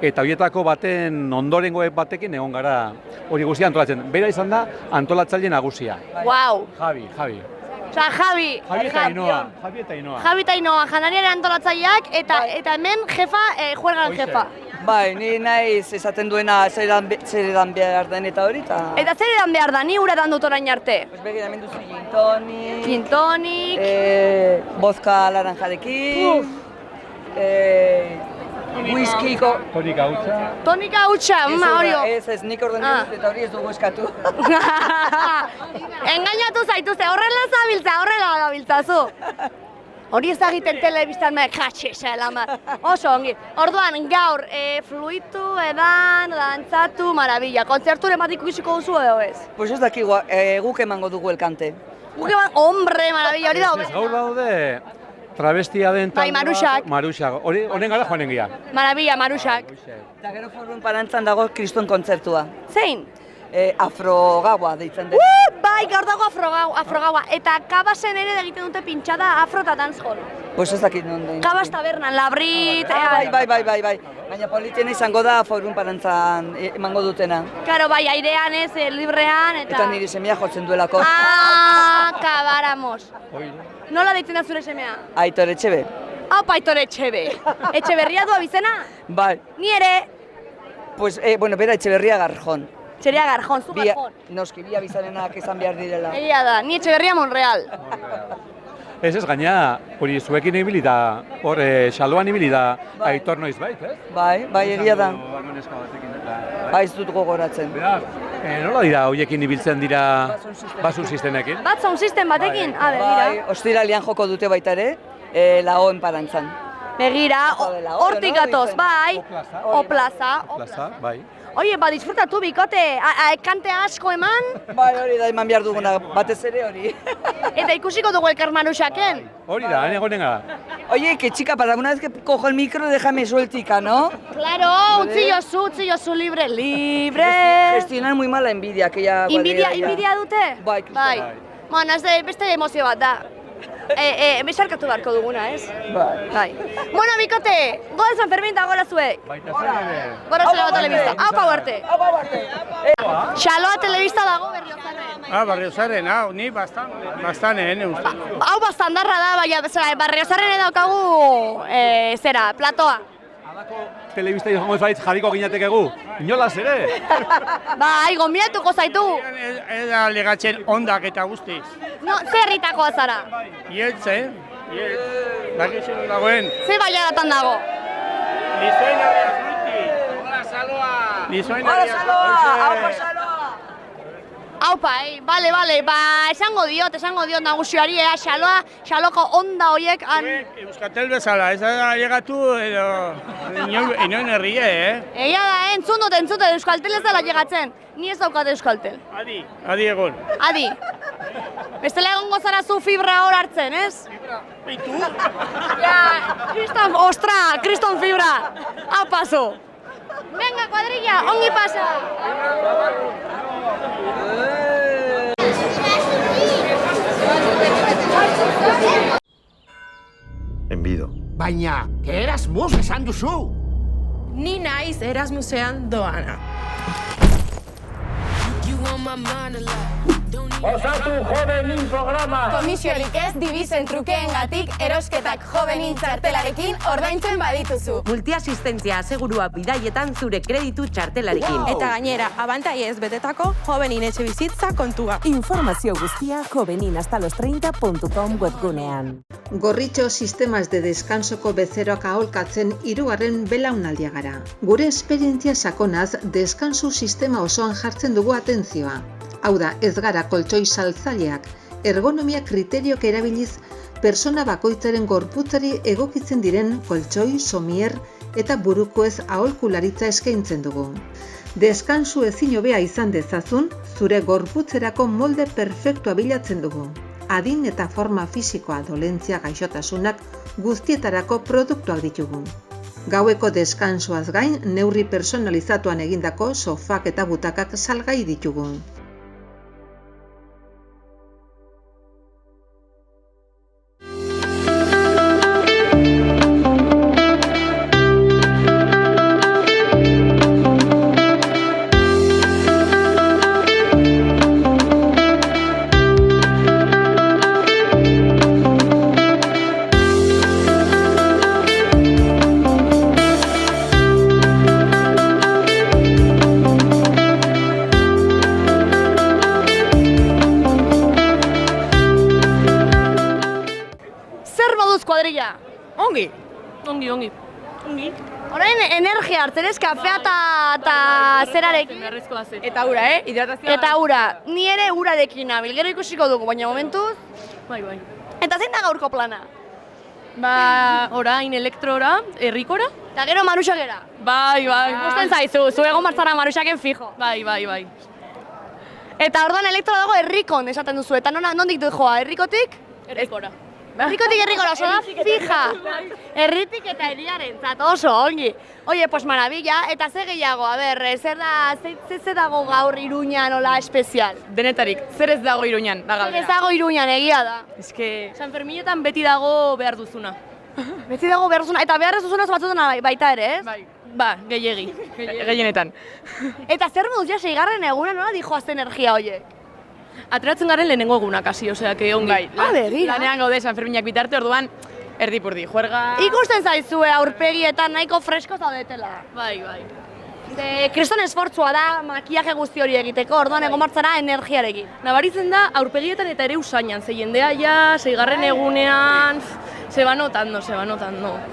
eta horietako baten ondorengoek batekin egon gara hori guztia antolatzen. Bera izan da antolatzaile nagusia. Wow. Javi. Osea, Javi eta Ainhoa, janariaren antolatzaileak eta hemen jefa, juergan jefa. Bai, ni naiz esaten duena zer edan behar den eta hori eta... Eta zer edan behar da, ni uretan dut orain arte? Pues begira, hemen duzu gin tonic, vodka laranjarekin, whiskyko... Tonika hautsa, hori ho. Ez, nik orden dut eta hori ez dugu eskatu. Engainatu zaituzte, horrela zabiltza zu. Hori ez da egiten telebistan oso ongi. Orduan, gaur, fluitu, edan, dantzatu, marabila. Kontzerturen bat ikusiko duzu edo ez? Pues ez daki guk emango dugu elkante. Hombre, marabila, hori da hobe. Gaur daude, travestia den... Bai, Maruxak. Honen gara joanen gira. Marabila, Maruxak. Eta gero Forun Parantzan dago kriston kontzertua. Zein? Afrogaua deitzen den. Bai, gaur dago afrogaua. Eta Kabasen ere egiten dute pintxada afro eta dancehall. Pues ez dakit non den. Kabas tabernan, Labrit... Bai. Baina politiena izango da Forun Parantzan emango dutena. Karo, bai, airean ez, librean eta... Eta niri semea jotzen duelako. Kabaramos. Nola deitzen da zure semea? Aitor Etxebe. Aupa, Aitor Etxebe. Etxeberria du abizena? Bai. Ni ere. Pues, bera Etxeberria Garjon. Etxeberria Garjon, zu Garjon. Noski, bi abizarenak izan behar direla. Egia da, ni Etxeberria Monreal. Ez gaina, hori zuekin ibili da, hor, xaloan ibili da, Aitor noiz bait, ez? Bai, egia da. Bai, ez dut gogoratzen. Nola dira horiekin ibiltzen dira Basun Sistemekin? Basun System batekin? Bai, ostiralean joko dute baita ere, Lagoen Parantzan. Begira, hortik gatoz, bai, o plaza. Bai. Oie, disfrutatu bikote, kante asko eman. Bai, hori da, eman behar duguna, batez ere hori. Eta ikusiko dugu elkar Maruxaken. Hori da, egonen gara. Oye, que chica, para una vez que cojo el micro, déjame sueltica, ¿no? Claro, utzi jozu, libre. Gestionar muy mal la envidia, que ya... Invidia dute? Bai. Bueno, ez beste emozio bat da. Besarkatu beharko duguna, ez? Bai. Bueno, bikote, goa San Fermin eta gora zuek. Gora Xaloa Telebista. Aupa huarte. Xaloa Telebista dago Berriozarren. Berriozarren, ni bastane, uste. Hau bastandarra da, baina Berriozarren daukagu, platoa. Telebista izango ez jarriko ginetekegu, inolaz ere. Bai, gonbidatuko zaitu. Eda legatzen ondak eta guztiz. No, zerritakoa zara? Ieltze, Bakitzen dagoen. Ze baiaratan dago? Lizoinaria zuiti. Hola, Xaloa. Lizoinaria zuiti. Aupa, bale, esango diot nagusioari, Xaloko onda horiek han... Euskatel bezala, ez da llegatu edo inoen herrie, Egia da, entzun dut, Euskaltel ez dela llegatzen. Ni ez daukat Euskaltel. Adi egon. Adi. Bestela egongo zara zu fibra hor hartzen, ez? Fibra, beitu? Kriston fibra. Aupa zu. Venga, cuadrilla, ongi pasa. Enbido. Baina, Erasmus esan duzu. Ni naiz Erasmusean doana. Osatu jovenin programa! Komisiorik ez dibizen trukeengatik erosketak jovenin txartelarekin ordaintzen badituzu. Multiasistentzia asegurua bidaietan zure kreditu txartelarekin. Wow. Eta gainera, abantaiez betetako jovenin etxe bizitza kontua. Informazio guztia joveninhastalos30.com webgunean. Gorritxo sistemas de descansoko bezeroak aholkatzen 3. belaunaldia gara. Gure esperientzia sakonaz, deskansu sistema osoan jartzen dugu atentzioa. Hau da, ez gara koltsoi saltzaileak, ergonomia kriteriok erabiliz persona bakoitzaren gorputzari egokitzen diren koltsoi, somier eta burukoez aholkularitza eskaintzen dugu. Deskansu ezin hobea izan dezazun, zure gorputzerako molde perfektua bilatzen dugu. Adin eta forma fisikoa, dolentzia, gaixotasunak guztietarako produktuak ditugu. Gaueko deskansuaz gain, neurri personalizatuan egindako sofak eta butakak salgai ditugu. Ongi. Ongi. Orain energia hartzen ez, kafea eta zerarekin. Eta ura, hidratazioa. Eta ura, ni ere urarekin nabil, gero ikusiko dugu, baina momentuz. Bai. Eta zein da gaurko plana? Orain elektrora, herrikora. Eta gero Marusakera. Bai. Ikusten zaizu, zu egon martzara Marusaken fijo. Bai. Eta orduan elektro dago herrikon esaten duzu, eta nondik dut joa, herrikotik? Herrikora. Herrikotik, oso da fija. Herritik eta hiriaren, oso ongi. Oie, pues maravilla, eta ze gehiago, zer dago gaur Iruñan nola espezial? Denetarik, zer ez dago Iruñan, da galdera. Zer ez dago Iruñan, egia da. San Ferminetan beti dago behar duzuna. Beti dago behar duzuna, eta behar ez duzuna batzutan baita ere, ez? Bai. Gehienetan. Eta zer moduz ja, 6. eguna nola dijoazte energia horiek? Ateratzen garen lehenengo egunak hasi, osea, ongi. Bai, begira. Lanean gaude San Ferminak bitarte, orduan erdipurdi, juerga... Ikusten zaizue aurpegietan nahiko fresko zaudetela. Bai. Kriston esfortzua da makiaje guzti hori egiteko, orduan egon martzara energiarekin. Nabaritzen da aurpegietan eta ere usainan, ze jendea ja, 6. egunean... Se va notando.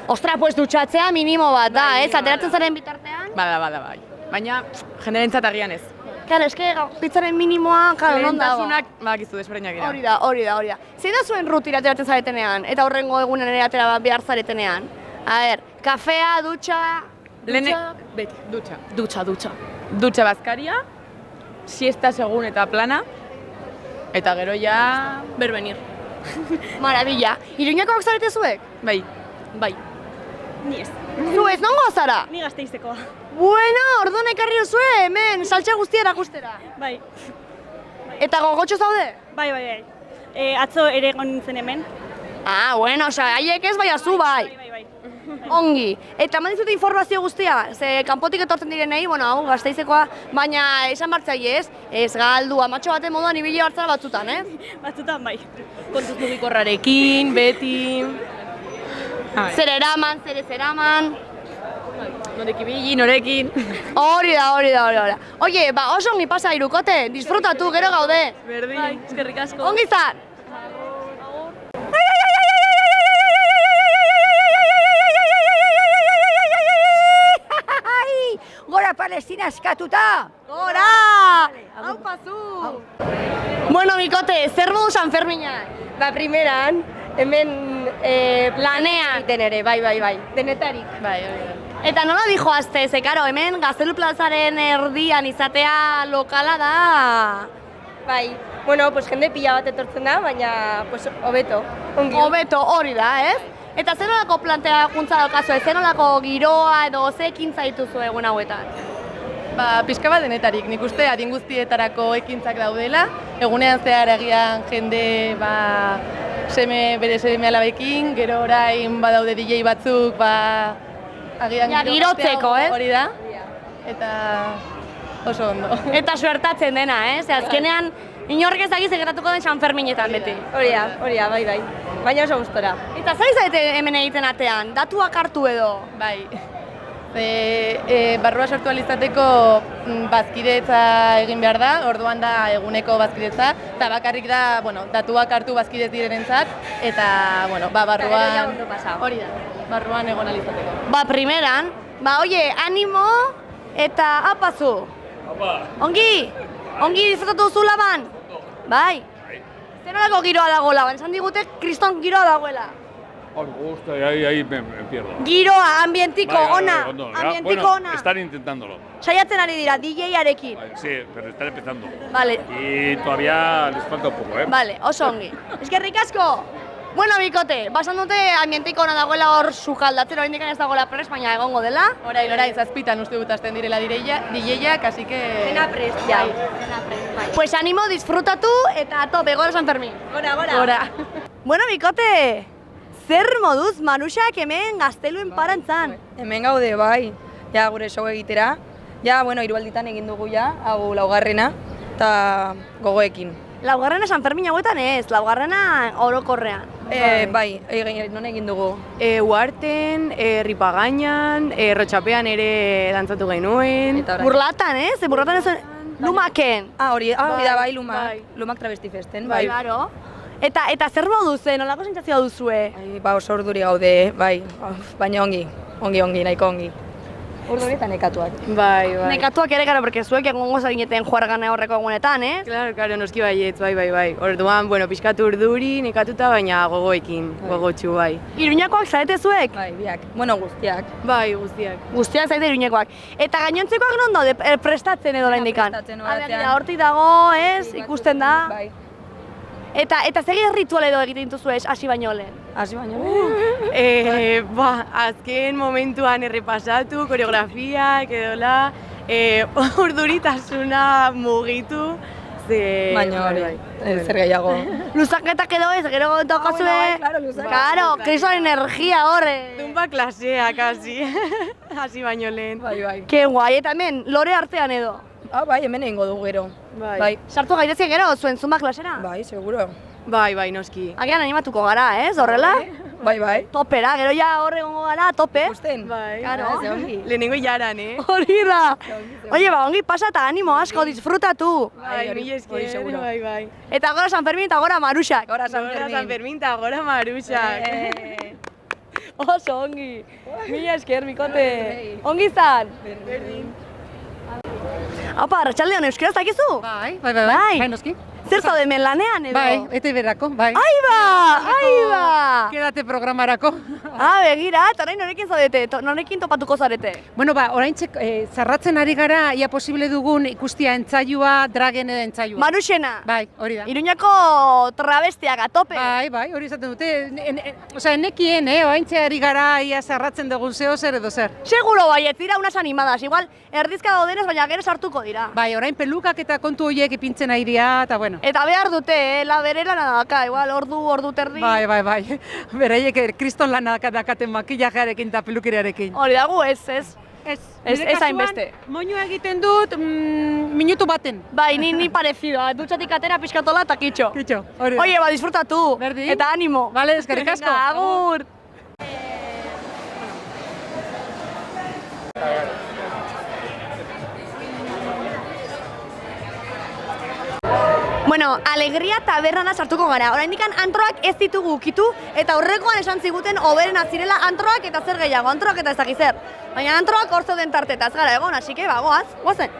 Ostra, pues dutxatzea minimo bat da, ez? Ateratzen zaren bitartean? Bai. Baina, jenderentzat agian ez. Claro, eske pizzaren minimoa, claro, non dago. Lehentasunak, bakizu desberdinak Hori dira. da. Zein da zuen rutira ateratzen zaretenean, eta horrengo egunen ere atera behar zaretenean? A ber, kafea, dutxa... Beti, dutxa. Dutxa bazkaria, siesta segun eta plana, eta gero ja... berbenir. Maravilla. Iruñakoak zarete zuek? Bai. Ni ez. Zu ez, nongo zara? Ni Gasteizekoa. Bueno, orduan ekarri duzue, hemen, saltxa guztia erakustera. Bai. Eta gogotxo zaude? Bai. Atzo ere egon nintzen hemen. Bueno, haiek ez, baina zu bai. Bai. Ongi. Eta eman dizute informazio guztia, ze kanpotik etortzen direnei, hau Gasteizekoa, baina esan bartzaile ez galdu, amatxo baten moduan ibili hartzara batzutan, ez? Batzutan bai. Kontuz mugikorrarekin, beti... Zer eraman, zer ez eraman... Norek ibili, norekin... Hori da. Oie, oso ongi pasa Irukote, disfrutatu, gero gaude. Berdin, eskerrik asko. Ongi zan! Gora Palestina eskatuta! Gora! Hau pasu! Bueno, Bikote, zer modu San Ferminak? Primeran, hemen lanean. Ere, bai. Denetarik. Bai. Eta nola dijoazte, ze karo, hemen Gaztelu plazaren erdian izatea lokala da... Bai, pues jende pila bat etortzen da, baina hobeto. Hobeto, hori da, ez? Eta zer nolako planteakuntza daukazu, zer nolako giroa edo ze ekintza dituzu egun hauetan? Pixka bat denetarik, nik uste adin guztietarako ekintzak daudela. Egunean zehar agian jende bere seme alabekin, gero orain badaude DJ batzuk agian girotzeko, ez? Hori da, eta oso ondo. Eta suertatzen dena, ez? Azkenean, inork ez dakiz gertatuko den San Ferminetan beti. Hori da, bai. Baina oso gustora. Eta zer zaite hemen egiten atean? Datuak hartu edo? Bai. Barrua sortu alizateko bazkidetza egin behar da, orduan da eguneko bazkidetza, eta bakarrik da, datuak hartu bazkidez direnentzat, eta, barruan... Hori da, barruan egon alizateko. Primeran, oie, animo eta apazu. Ongi disfrutatu duzu laban? Bai. Zer nolako giroa dago laban? Esan digute kriston giroa dagoela. Ahí me pierdo. Giroa, ambientiko ona. Bueno, están intentándolo. Saiatzen ari dira, DJ-arekin. Sí, pero están empezando. Vale. Y todavía les falta un poco, Vale, oso ongi. Eskerrik asko! Bueno, Bikote, basan dute ambientiko ona dagoela hor sukaldatzen, oraindik ez dagoela pres, baina egongo dela. Orain, zazpitan uste dut hasten direla DJ-ak, así que... Dena pres, bai. Pues animo, disfrutatu eta tope, gora San Fermin. Gora. Bueno, Bikote, zer moduz Marusak hemen Gazteluen parantzan? Hemen gaude, bai. Ja, gure show egitera. Ja, hirualditan egin dugu ja, hau laugarrena, eta gogoekin. Laugarrena San Fermin hauetan ez, laugarrena orokorrean. Bai, non egin dugu? Uarten, Ripagainan, Rotxapean ere dantzatu genuen. Burlatan, ez? Burlatan ez... Lumaken. Hori da, bai, Lumak Travesti Festen. Bai, baro. Eta zer modu zen, nolako sentsazioa duzue? Ba, oso urduri gaude, bai, baina ongi, nahiko ongi. Urduri eta nekatuak. Bai. Nekatuak ere, gara, porque zuek egongo zagineten juargana horreko egunetan, ez? Claro, noski baietz, bai. Orduan, pixkatu urduri, nekatuta, baina gogoekin, gogotxu, bai. Iruñakoak zarete zuek? Bai, biak. Bueno, guztiak. Bai, guztiak. Guztiak zarete Iruñakoak. Eta gainontzekoak non daude prestatzen edo oraindikan? Prestatzen horatean. Hortik dago, ez? Ikusten da? Bai. Eta zer ritual edo egiten dituzue hasi baino lehen? Hasi baino lehen? Azken momentuan errepasatu, koreografiak edola, urduritasuna mugitu, baina hori, zer gehiago. Luzaketak edo ez, gero daukazue? Claro, kriston energia horre. Zumba klaseak hasi baino lehen. Bai. Ke guai, eta hemen, lore artean edo? Bai, hemen egingo dugu gero. Bai. Sartu gaitezke gero, zuen zumba klasera? Bai, seguro. Bai, noski. Agian animatuko gara, ez, horrela? Bai. Topera, gero ja horre egongo gara, tope. Ikusten? Bai. Claro. Lehenengo jaran, Hori da. Oie, ongi pasa eta animo asko, disfrutatu. Bai, mila esker, bai. Eta gora San Fermin eta gora Maruxak. Gora San Fermin eta gora Maruxak. Oso ongi. Mila esker, Mikote. Ongi zan? Berdin. Apa, arratsaldean euskaraz dakizu? Bai, noski. Zer zaude hemen lanean edo? Bai, ETV-rako, bai. Aiba! Kedate programarako. Begira, eta orain norekin zaudete, norekin topatuko zarete? Bueno, oraintxe zarratzen ari gara, ia posible dugun ikustia entzaiua, dragen edo entzaiua. Maruxena? Bai, hori da. Iruñako trabestiak atope? Bai, hori izaten dute. Enekien, oraintxe ari gara, ia zarratzen dugun zeo zer edo zer. Seguro bai, ez dira unas animadas, igual erdizka daudenez, baina gero sartuko dira. Bai, orain pelukak eta kontu horiek ipintzen ari dira, eta bueno. Eta behar dute, bere lana daka, igual ordu terdi. Bai. Beraiek kriston lana dakaten makillajearekin eta pelukerearekin. Hori dago, ez hainbeste. Moñoa egiten dut minutu baten. Bai, ni parecido, dutxatik atera pixkatola eta kitxo. Hori. Oie, disfrutatu. Berdin. Eta animo. Vale, eskerrik asko. Agur. Bueno, alegria taberna sartuko gara. Oraindikan antroak ez ditugu ukitu eta aurrekoan esan ziguten hoberena zirela antroak eta zer gehiago, antroak eta ezakiz zer. Baina antroak hor zeuden tarte eta ez gara egon, así que goaz, goazen.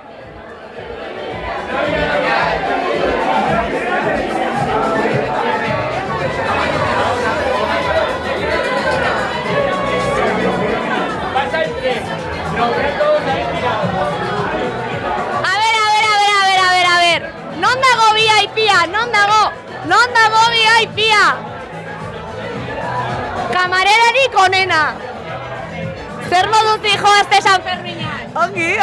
Non dago VIP-a? Non dago VIP-a? Kamarerarik onena. Zer moduz dijoazte San Ferminak? Ongi.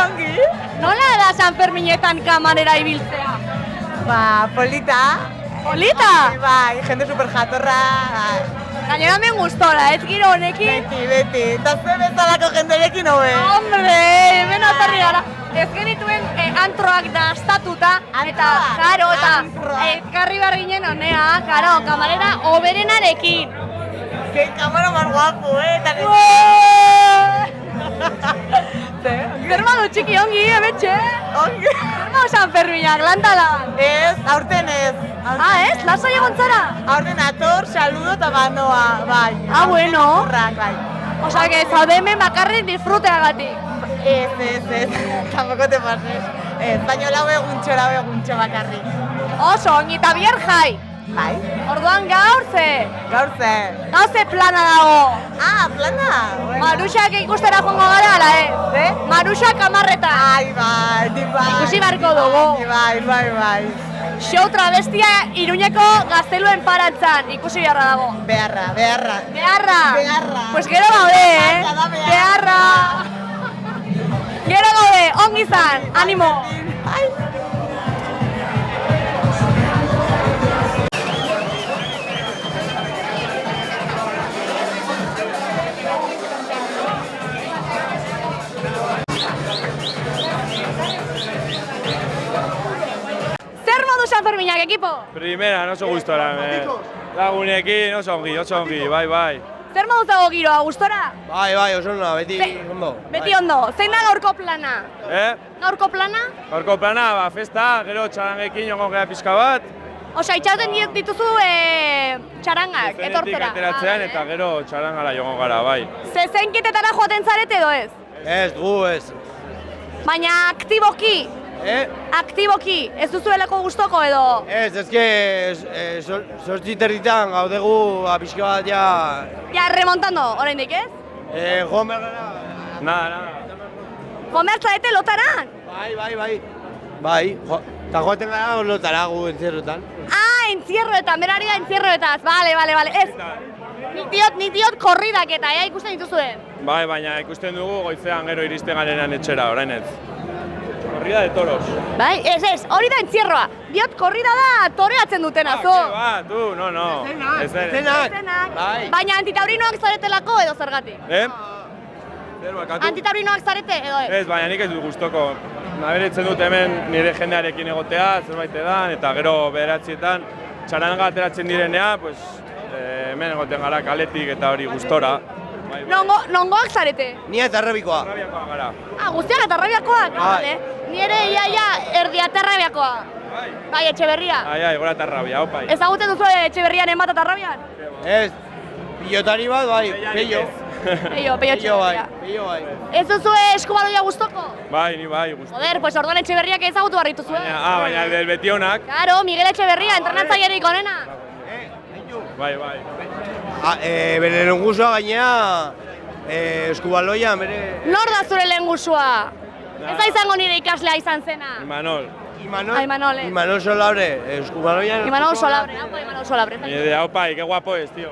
Nola da San Ferminetan kamarera ibiltzea? Polita. Polita? Bai, jende super jatorra. Gainera hemen gustora, ez giro honekin? Beti. Eta ze bezalako jenderekin hobe. Hombre, hemen otorri gara. Ez genituen antroak dastatuta, eta jaro, eta ekarri behar ginen honea, jaro, kamarera oberenarekin. Que kamara más guapo, eta Zer modu txiki ongi, emetxe? Ongi. Zer modu San Ferminak, lantalan? Ez, aurten ez. Ez? Lasai egon zara? Aurten ator, saludo eta banoa, bai. Bueno. Bai. Osa, que zaude hemen bakarrik disfruteagatik. Ez, tampoco te pases. Baina lau eguntxo bakarrik. Oso, ongi eta bier jai. Bai. Orduan gaur ze? Gaur ze plana dago. Plana? Maruxak ikustera joango gara, ala ez? Maruxak amarreta. Bai. Ikusi barko dugu. Bai. Show travestia Iruñeko gazteluen parantzan, ikusi beharra dago. Beharra. Pues gero gaude, Beharra. Gero gaude, ongi zan, animo. Zer modu San Ferminak, ekipo? Primera, oso gustora. Lagunekin oso ongi, bai. Zer modu zago giroa, gustora? Bai, oso ondo, beti ondo. Beti ondo. Zein da gaurko plana? Gaurko plana? Gaurko plana, festa, gero txarangekin jongo gara pixka bat, Osea, itxauten dituzu txarangak, etortzera. Zenetik ateratzean eta gero txarangara joango gara, bai. Zezenketetara joaten zarete edo ez? Ez, gu ez. Baina aktiboki? Aktiboki, ez duzuelako gustoko edo? Ez, sortziterritan gaudegu pixka bat ja... Ja, remontando, oraindik ez? Joan behar gara... Nada. Joan behar zarete lotaran? Bai, eta joaten gara lotara gu entzierrotan. Entzierroetan, berari da entzierroetaz, bale, ez. Nik diot korridak eta, ikusten dituzuen. Bai, baina ikusten dugu goizean gero iristen garenan etxera, orain ez. Korrida de toros. Bai, ez, hori da entzierroa. Diot korrida da toreatzen dutena, zo. No. Zenak. Baina antitaurinoak zaretelako edo zergatik? Antitaurinoak zarete edo ez? Ez, baina nik ez dut gustoko. Naberitzen dut hemen nire jendearekin egotea, zerbait edan, eta gero bederatzietan txaranga ateratzen direnea, hemen egoten gara kaletik eta hori gustora. Nongoak zarete? Ni eta Arrabiakoa. Arrabiakoa gara. Guztiak eta Arrabiakoak? Bale. Ni ere iaia erdi Atarrabiakoa. Bai, Etxeberria. Gora Atarrabia, opai. Ezaguten duzu Etxeberrian enbat Atarrabian? Ez, pilotari bat bai, Peio. Peio Etxeberria. Bai. Ez duzu eskubaloia guztoko? Bai, ni bai, guztoko. Joder, pues orduan Etxeberriak ezagutu barritu zuen. Baina del Betionak. Claro, Miguel Etxeberria, entrenatzailerik onena. Bai. Bere lehengusua gainea, eskubaloia, bere... Nor da zure lehengusua? Ez da izango nire ikaslea izan zena. Imanol. Imanol Solabre, eskubaloia... Imanol Solabre, Imanol Solabre. Aupa, que guapo es, tío.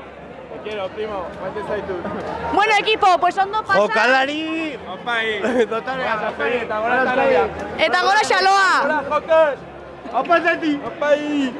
Te quiero, primo, guante zaitu. Bueno, equipo, pues ondo pasa... Jokalari! Aupai! Eta gora xaloa! Gora jokos! Aupa zati! Aupai!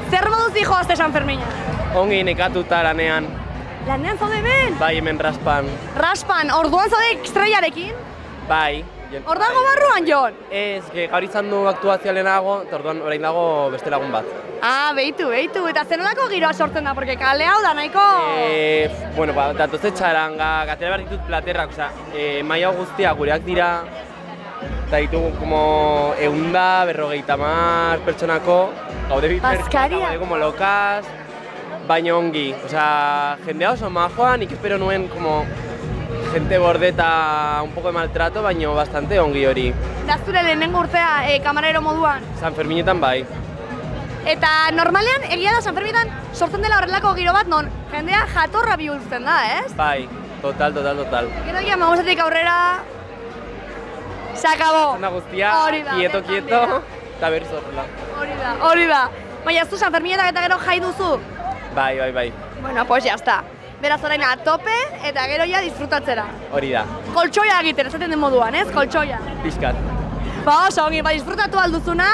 Zer moduz dijo azte San Fermina? Ongi nekatuta lanean. Lanean zaude hemen? Bai, hemen raspan. Raspan, orduan zaude estrellarekin? Bai. Hor dago barruan, Jon? Ez, gaur izan du aktuazioa lehenago, eta orduan orain dago beste lagun bat. Behitu, eta zer nolako giroa sortzen da, porque kale hau da nahiko... Bueno, datoze txaranga, gatera behar ditut platerrak, maila guztia gureak dira, eta ditugu como 150 pertsonako, gaude bi pertsonako, gaude como lokaz, baina ongi. Jendea oso majoa, nik espero nuen como gente bordeta, un poco de maltrato, baina bastante ongi hori. Da zure lehenengo urtea kamarero moduan? San Ferminetan bai. Eta normalean, egia da San Ferminetan sortzen dela horrelako giro bat, non jendea jatorra bihurtzen da, ez? Bai, total. Gero egia magusetik aurrera... Se acabó. Zena guztia, quieto, eta berriz horrela. Hori da. Baina ez du San Ferminetan eta gero jai duzu? Bai. Bueno, pues ya está. Beraz orain a tope eta gero ja disfrutatzera. Hori da. Koltsoia egiten, esaten den moduan, ez? Koltsoia. Pixkat. Oso ongi, disfrutatu alduzuna.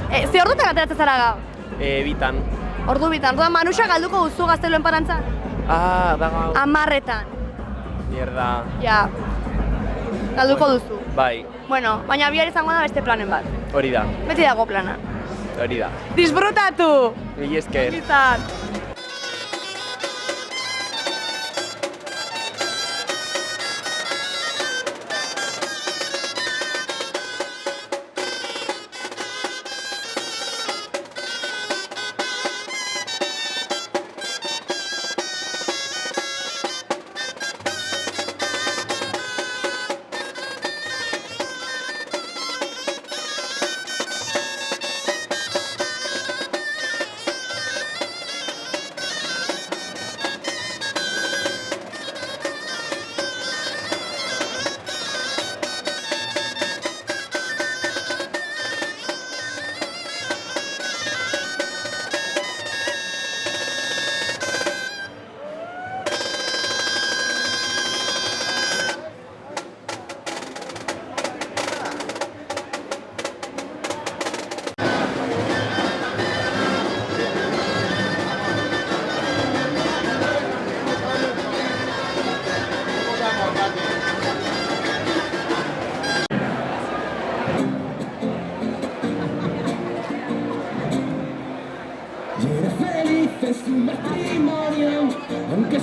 Ze ordutan ateratzen zara gau? Bitan. Ordu bitan. Orduan Manuxa galduko duzu Gazteluen parantzan? Da gau. 10etan. Mierda. Ja. Galduko duzu. Bai. Bueno, baina bihar izango da beste planen bat. Hori da. Beti dago plana. Hori da. Disfrutatu! Mil esker. Izan.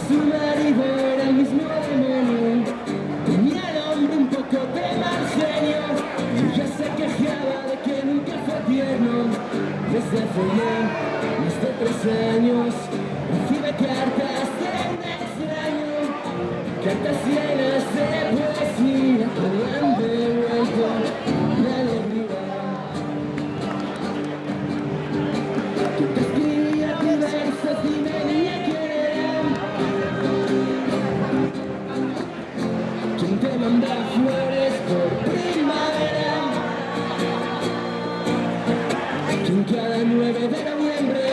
su marido era el mismo demonio. Tenía el hombre un poco de mal genio. Ella se quejaba de que nunca fue tierno. Desde hace ya más de 3 años recibe cartas de un extraño. Cartas llenas de poesía que le han devuelto la alegría. Que te escribía diversos, dime niña quién era. ¿Quién te manda flores por primavera? ¿Quién cada 9 de noviembre,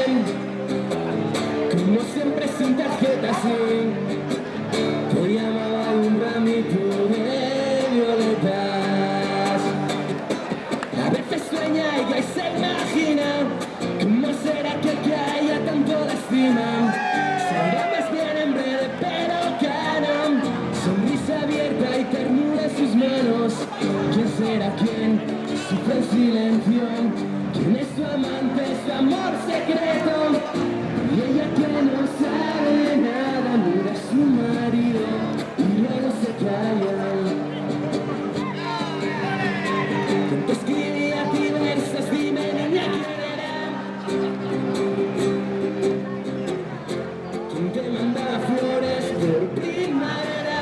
como siempre sin tarjeta así, te llamaba un ramito de violetas? A veces sueña ella y se imagina cómo será que haya tanto de estima. Será más bien hombre de pelo cano, sonrisa abierta y ternura en sus manos. ¿Quién será quién sufre en silencio? ¿Quién es su amante, su amor secreto? Y ella que no sabe nada mira a su marido y luego se calla. ¿Quién te escribía a ti versos? Dime niña quién era. ¿Quién te mandaba flores por primavera?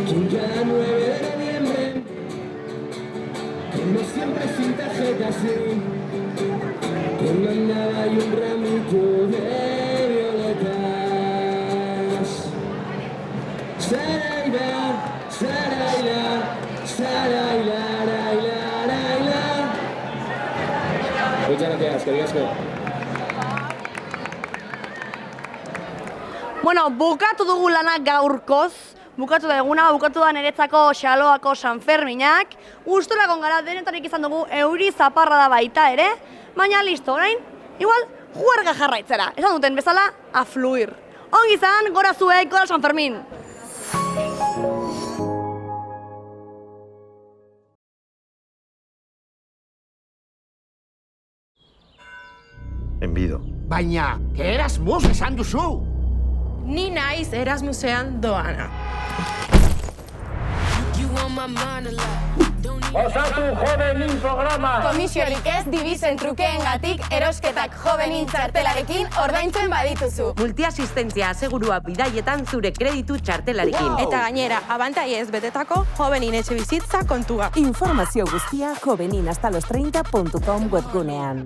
¿Quién cada 9 de noviembre, como siempre sin tarjeta así, te mandaba y un ramito de violetas? Saraila, Saraila, Saraila, Raila, Raila. Muchas gracias, que digas que... Bueno, bukatu dugu lana gaurkoz. Bukatu da eguna, bukatu da niretzako Xaloako Sanferminak. Gustora egon gara, denetarik izan dugu euri zaparra da baita ere. Baina listo, orain, igual, juerga jarraitzera. Esan duten bezala, a fluir. Ongi izan, gora zuek, gora Sanfermin! Enbido. Baina, Erasmus esan duzu! Ni naiz Erasmusean doana. Osatu Jovenin programa! Komisiorik ez dibizen trukeengatik erosketak Jovenin txartelarekin ordaintzen badituzu. Multiasistentzia asegurua bidaietan zure kreditu txartelarekin. Eta gainera, abantaiez betetako Jovenin etxe bizitza kontua. Informazio guztia joveninhastalostreinta.com webgunean.